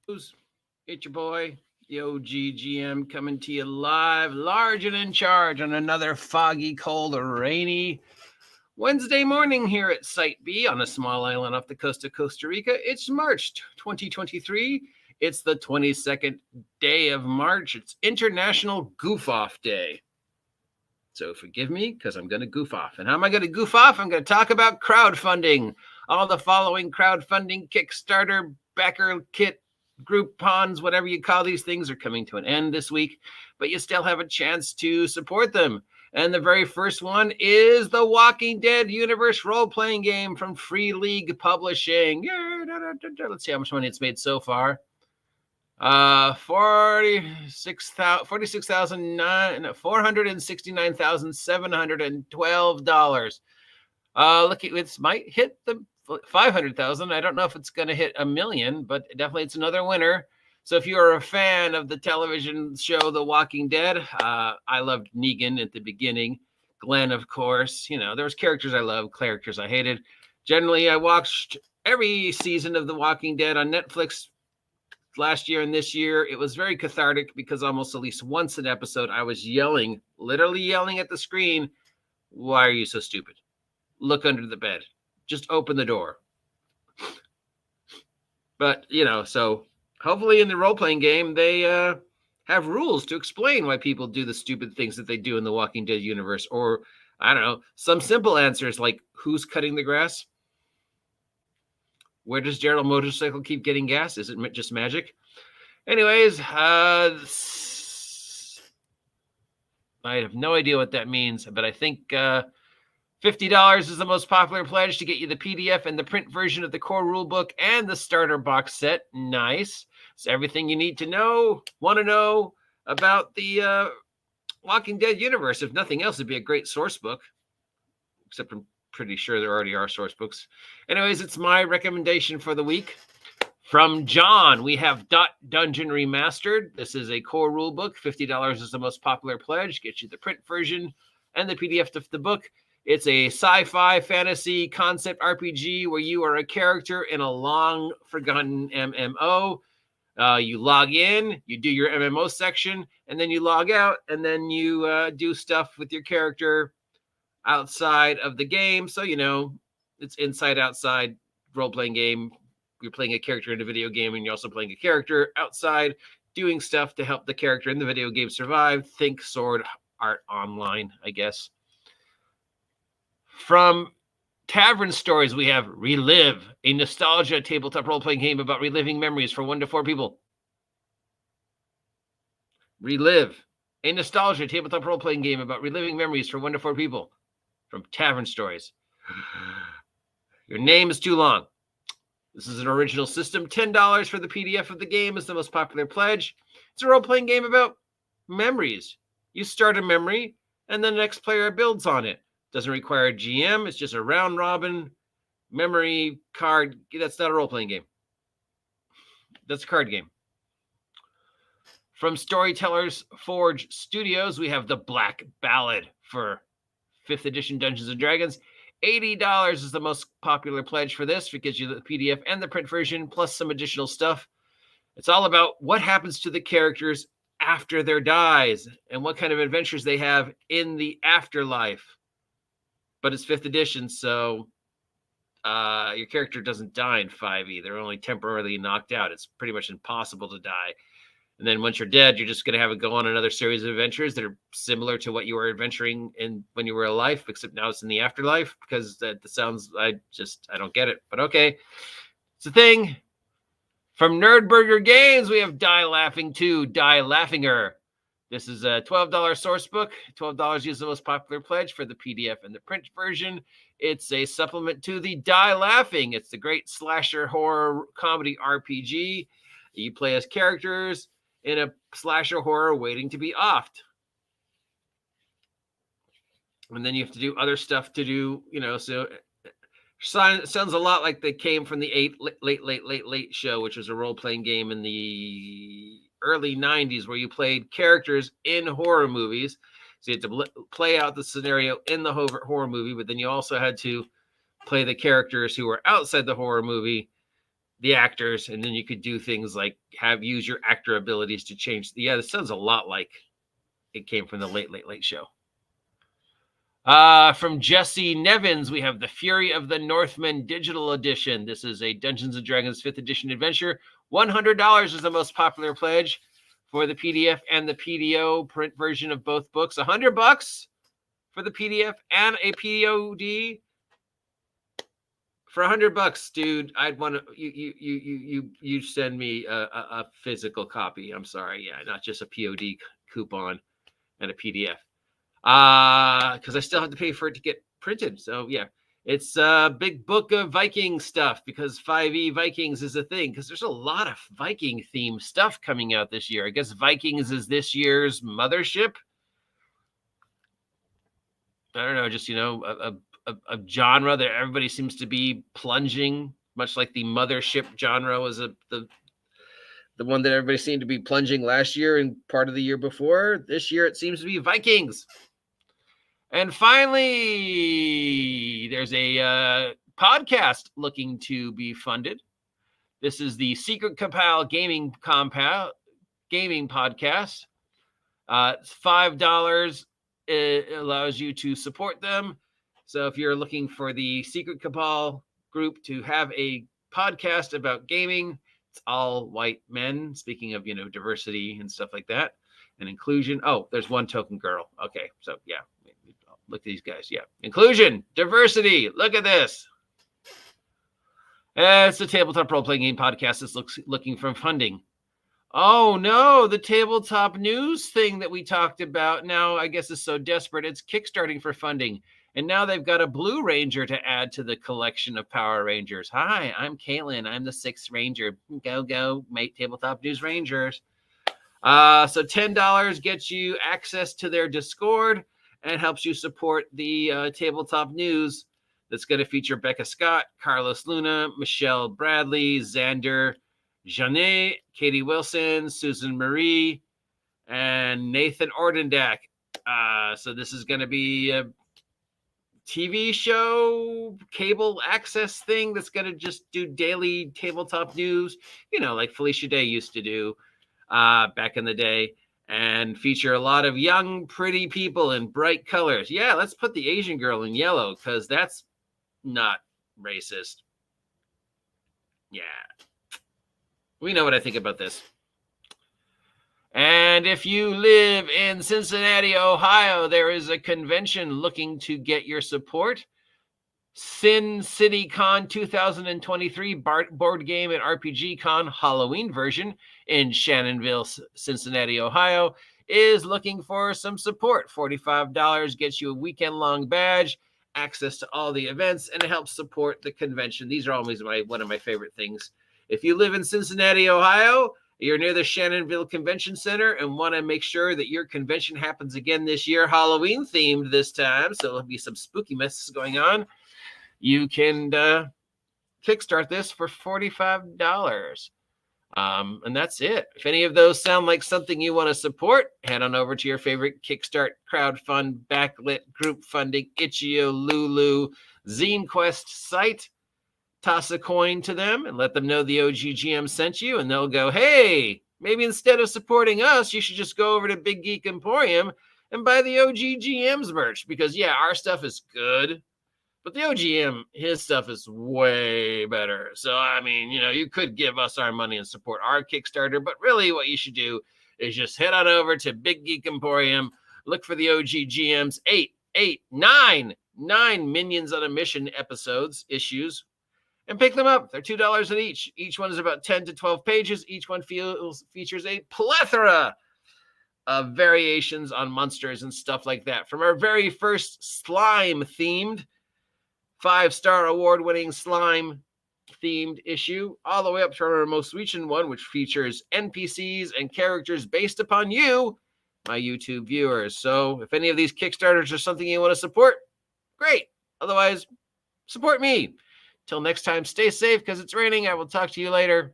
It's your boy, the OGGM, coming to you live, large and in charge on another foggy, cold, rainy Wednesday morning here at Site B on a small island off the coast of Costa Rica. It's March 2023. It's the 22nd day of March. It's International Goof Off Day. So forgive me because I'm going to goof off. And how am I going to goof off? I'm going to talk about crowdfunding. All the following crowdfunding, Kickstarter, Backerkit, Groupons, whatever you call these things, are coming to an end this week, but you still have a chance to support them. And the very first one is the Walking Dead Universe role-playing game from Free League Publishing. Let's see how much money it's made so far. $469,712. Look, it might hit the 500,000. I don't know if it's going to hit 1 million, but definitely it's another winner. So if you are a fan of the television show The Walking Dead, I loved Negan at the beginning. Glenn, of course. You know, there was characters I loved, characters I hated. Generally, I watched every season of The Walking Dead on Netflix last year and this year. It was very cathartic because almost at least once an episode I was yelling, literally yelling at the screen, "Why are you so stupid? Look under the bed. Just open the door." But, you know, so hopefully in the role-playing game, they have rules to explain why people do the stupid things that they do in the Walking Dead universe. Or, I don't know, some simple answers like, who's cutting the grass? Where does Gerald Motorcycle keep getting gas? Is it just magic? Anyways, I have no idea what that means, but I think $50 is the most popular pledge to get you the PDF and the print version of the core rulebook and the starter box set. Nice. It's everything you need to want to know about the Walking Dead universe. If nothing else, it'd be a great source book, except I'm pretty sure there already are source books. Anyways, it's my recommendation for the week. From John, we have Dot Dungeon Remastered. This is a core rule book. $50 is the most popular pledge. Get you the print version and the PDF of the book. It's a sci-fi fantasy concept RPG where you are a character in a long-forgotten MMO. You log in, you do your MMO section, and then you log out, and then you do stuff with your character outside of the game. So, you know, it's inside outside role-playing game. You're playing a character in a video game, and you're also playing a character outside doing stuff to help the character in the video game survive. Think Sword Art Online, I guess. From Tavern Stories, we have Relive, a nostalgia tabletop role-playing game about reliving memories for 1 to 4 people. Relive, a nostalgia tabletop role-playing game about reliving memories for 1 to 4 people. From Tavern Stories. Your name is too long. This is an original system. $10 for the PDF of the game is the most popular pledge. It's a role-playing game about memories. You start a memory, and then the next player builds on it. Doesn't require a GM. It's just a round-robin memory card. That's not a role-playing game. That's a card game. From Storytellers Forge Studios, we have the Black Ballad for 5th edition Dungeons & Dragons. $80 is the most popular pledge for this. It gives you the PDF and the print version, plus some additional stuff. It's all about what happens to the characters after their dies and what kind of adventures they have in the afterlife. But it's 5th edition, so your character doesn't die in 5e. They're only temporarily knocked out. It's pretty much impossible to die. And then once you're dead, you're just going to have it go on another series of adventures that are similar to what you were adventuring in when you were alive, except now it's in the afterlife, because that sounds, I don't get it. But okay, it's a thing. From Nerdburger Games, we have Die Laughing 2, Die Laughinger. This is a $12 source book. $12 is the most popular pledge for the PDF and the print version. It's a supplement to the Die Laughing. It's the great slasher horror comedy RPG. You play as characters in a slasher horror waiting to be offed. And then you have to do other stuff to do, you know, so sounds a lot like they came from the late show, which was a role-playing game in the early 90s where you played characters in horror movies. So you had to play out the scenario in the horror movie, but then you also had to play the characters who were outside the horror movie the actors, and then you could do things like use your actor abilities to change. Yeah, this sounds a lot like it came from the Late Late Late Show. From Jesse Nevins, we have The Fury of the Northmen Digital Edition. This is a Dungeons & Dragons 5th edition adventure. $100 is the most popular pledge for the PDF and the PDO print version of both books. $100 for the PDF and a POD. For $100, dude, I'd want to you send me a physical copy. I'm sorry, yeah, not just a POD coupon and a PDF. Because I still have to pay for it to get printed. So yeah, it's a big book of Viking stuff because 5e Vikings is a thing. Because there's a lot of Viking themed stuff coming out this year. I guess Vikings is this year's mothership. I don't know, just a genre that everybody seems to be plunging, much like the mothership genre was the one that everybody seemed to be plunging last year and part of the year before. This year it seems to be Vikings. And finally, there's a podcast looking to be funded. This is the Secret Cabal Gaming podcast. It's $5. It allows you to support them. So if you're looking for the Secret Cabal group to have a podcast about gaming, it's all white men. Speaking of, diversity and stuff like that and inclusion. Oh, there's one token girl. Okay. So yeah, look at these guys. Yeah. Inclusion, diversity. Look at this. It's a tabletop role-playing game podcast that's looking for funding. Oh no, the tabletop news thing that we talked about now, I guess, is so desperate. It's kickstarting for funding. And now they've got a Blue Ranger to add to the collection of Power Rangers. Hi, I'm Caitlin. I'm the 6th Ranger. Go, mate, Tabletop News Rangers. So $10 gets you access to their Discord and helps you support the Tabletop News that's going to feature Becca Scott, Carlos Luna, Michelle Bradley, Xander Janet, Katie Wilson, Susan Marie, and Nathan Ordendak. So this is going to be a TV show, cable access thing that's going to just do daily tabletop news, like Felicia Day used to do back in the day, and feature a lot of young, pretty people in bright colors. Yeah, let's put the Asian girl in yellow because that's not racist. Yeah. We know what I think about this. And if you live in Cincinnati, Ohio, there is a convention looking to get your support. Sin City Con 2023 board game and RPG Con Halloween version in Shannonville, Cincinnati, Ohio, is looking for some support. $45 gets you a weekend-long badge, access to all the events, and it helps support the convention. These are always one of my favorite things. If you live in Cincinnati, Ohio, you're near the Shannonville Convention Center and want to make sure that your convention happens again this year, Halloween themed this time, so there'll be some spooky messes going on, you can kickstart this for $45. And that's it. If any of those sound like something you want to support, head on over to your favorite Kickstart, Crowdfund, Backlit, Group Funding, Itch.io, Lulu, Zine Quest site. Toss a coin to them and let them know the OGGM sent you, and they'll go, hey, maybe instead of supporting us, you should just go over to Big Geek Emporium and buy the OGGM's merch because, yeah, our stuff is good, but the OGM, his stuff is way better. So, I mean, you could give us our money and support our Kickstarter, but really what you should do is just head on over to Big Geek Emporium, look for the OGGM's 9 Minions on a Mission issues, and pick them up. They're $2 an each. Each one is about 10 to 12 pages. Each one features a plethora of variations on monsters and stuff like that. From our very first slime-themed, 5-star award-winning slime-themed issue, all the way up to our most recent one, which features NPCs and characters based upon you, my YouTube viewers. So if any of these Kickstarters are something you want to support, great. Otherwise, support me. Till next time, stay safe because it's raining. I will talk to you later.